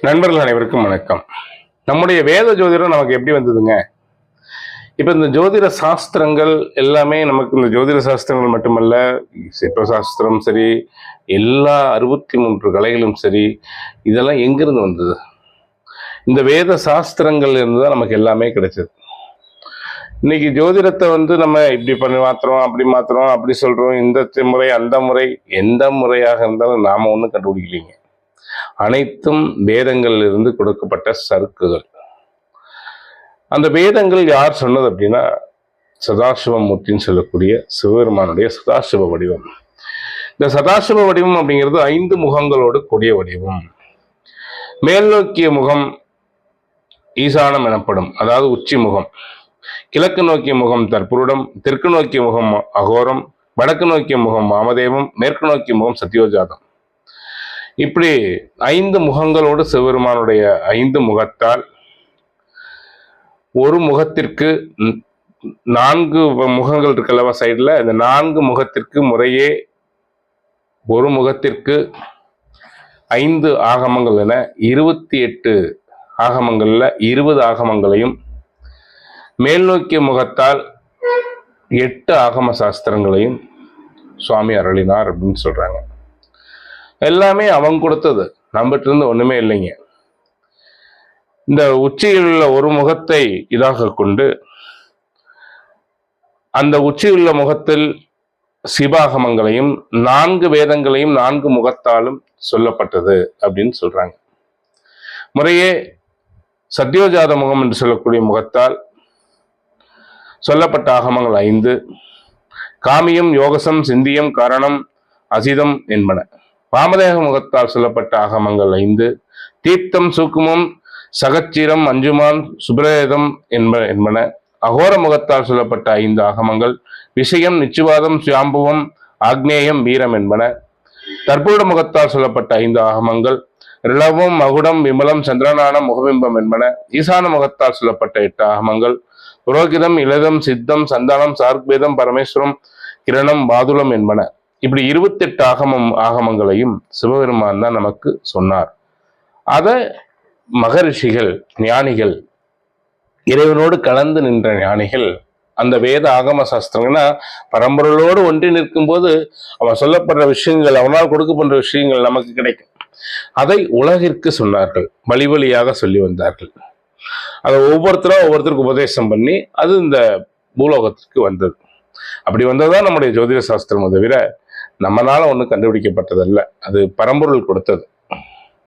நண்பர்கள் அனைவருக்கும் வணக்கம். நம்முடைய வேத ஜோதிடம் நமக்கு எப்படி வந்ததுங்க? இப்ப இந்த ஜோதிட சாஸ்திரங்கள் எல்லாமே நமக்கு இந்த ஜோதிட சாஸ்திரங்கள் மட்டுமல்ல, சிற்ப சாஸ்திரம் சரி, எல்லா 63 கலைகளும் சரி, இதெல்லாம் எங்கிருந்து வந்தது? இந்த வேத சாஸ்திரங்கள் இருந்து தான் நமக்கு எல்லாமே கிடைச்சது. இன்னைக்கு ஜோதிடத்தை நம்ம இப்படி பண்ணி மாத்துறோம், அப்படி மாத்துறோம், அப்படி சொல்றோம், இந்த முறை அந்த முறை, எந்த முறையாக இருந்தாலும் நாம ஒன்றும் கண்டுபிடிக்கலைங்க. அனைத்தும் வேதங்களில் இருந்து கொடுக்கப்பட்ட சறுக்குகள். அந்த வேதங்கள் யார் சொன்னது அப்படின்னா, சதாசிவமூர்த்தின்னு சொல்லக்கூடிய சிவபெருமானுடைய சதாசிவ வடிவம். இந்த சதாசிவ வடிவம் அப்படிங்கிறது 5 முகங்களோடு கூடிய வடிவம். மேல் நோக்கிய முகம் ஈசானம் எனப்படும், அதாவது உச்சி முகம். கிழக்கு நோக்கிய முகம் தற்புருடம், தெற்கு நோக்கிய முகம் அகோரம், வடக்கு நோக்கிய முகம் வாமதேவம், மேற்கு நோக்கிய முகம் சத்யோஜாதம். இப்படி 5 முகங்களோடு சிவபெருமானுடைய 5 முகத்தால் ஒரு முகத்திற்கு 4 முகங்கள் இருக்கல்லவா சைடுல, இந்த 4 முகத்திற்கு முறையே ஒரு முகத்திற்கு 5 ஆகமங்கள் என 28 ஆகமங்கள்ல 20 ஆகமங்களையும், மேல் நோக்கிய முகத்தால் 8 ஆகம சாஸ்திரங்களையும் சுவாமி அருளினார் அப்படின்னு சொல்றாங்க. எல்லாமே அவங்க கொடுத்தது, நம்மகிட்ட இருந்து ஒண்ணுமே இல்லைங்க. இந்த உச்சியில் உள்ள ஒரு முகத்தை இதாக கொண்டு அந்த உச்சியுள்ள முகத்தில் சிவாகமங்களையும் 4 வேதங்களையும் 4 முகத்தாலும் சொல்லப்பட்டது அப்படின்னு சொல்றாங்க. முறையே சத்யோஜாத முகம் என்று சொல்லக்கூடிய முகத்தால் சொல்லப்பட்ட ஆகமங்கள் 5, காமியம், யோகசம், சிந்தியம், காரணம், அசிதம் என்பன. வாமதேக முகத்தால் சொல்லப்பட்ட ஆகமங்கள் 5, தீர்த்தம், சூக்குமம், சகச்சீரம், அஞ்சுமான், சுப்ரேதம் என்பன. அகோர முகத்தால் சொல்லப்பட்ட 5 ஆகமங்கள் விஷயம், நிச்சுவாதம், சுயாம்புவம், ஆக்னேயம், வீரம் என்பன. தற்புருட முகத்தால் சொல்லப்பட்ட 5 ஆகமங்கள் ரிளவம், மகுடம், விமலம், சந்திரநானம், முகபிம்பம் என்பன. ஈசான முகத்தால் சொல்லப்பட்ட 8 ஆகமங்கள் புரோகிதம், இலதம், சித்தம், சந்தானம், சார்க்வேதம், பரமேஸ்வரம், கிரணம், பாதுலம் என்பன. இப்படி 28 ஆகமங்களையும் சிவபெருமான் தான் நமக்கு சொன்னார். அத மகரிஷிகள், ஞானிகள், இறைவனோடு கலந்து நின்ற ஞானிகள் அந்த வேத ஆகம சாஸ்திரங்கன்னா பரம்பொருளோடு ஒன்றி நிற்கும் போது அவன் சொல்லப்படுற விஷயங்கள், அவனால் கொடுக்கப்படுற விஷயங்கள் நமக்கு கிடைக்கும். அதை உலகிற்கு சொன்னார்கள், வழி வழியாக சொல்லி வந்தார்கள். அதை ஒவ்வொருத்தருக்கு உபதேசம் பண்ணி அது இந்த பூலோகத்திற்கு வந்தது. அப்படி வந்ததுதான் நம்முடைய ஜோதிட சாஸ்திரம். தவிர நம்மளால ஒன்றும் கண்டுபிடிக்கப்பட்டதல்ல, அது பரம்பொருள் கொடுத்தது.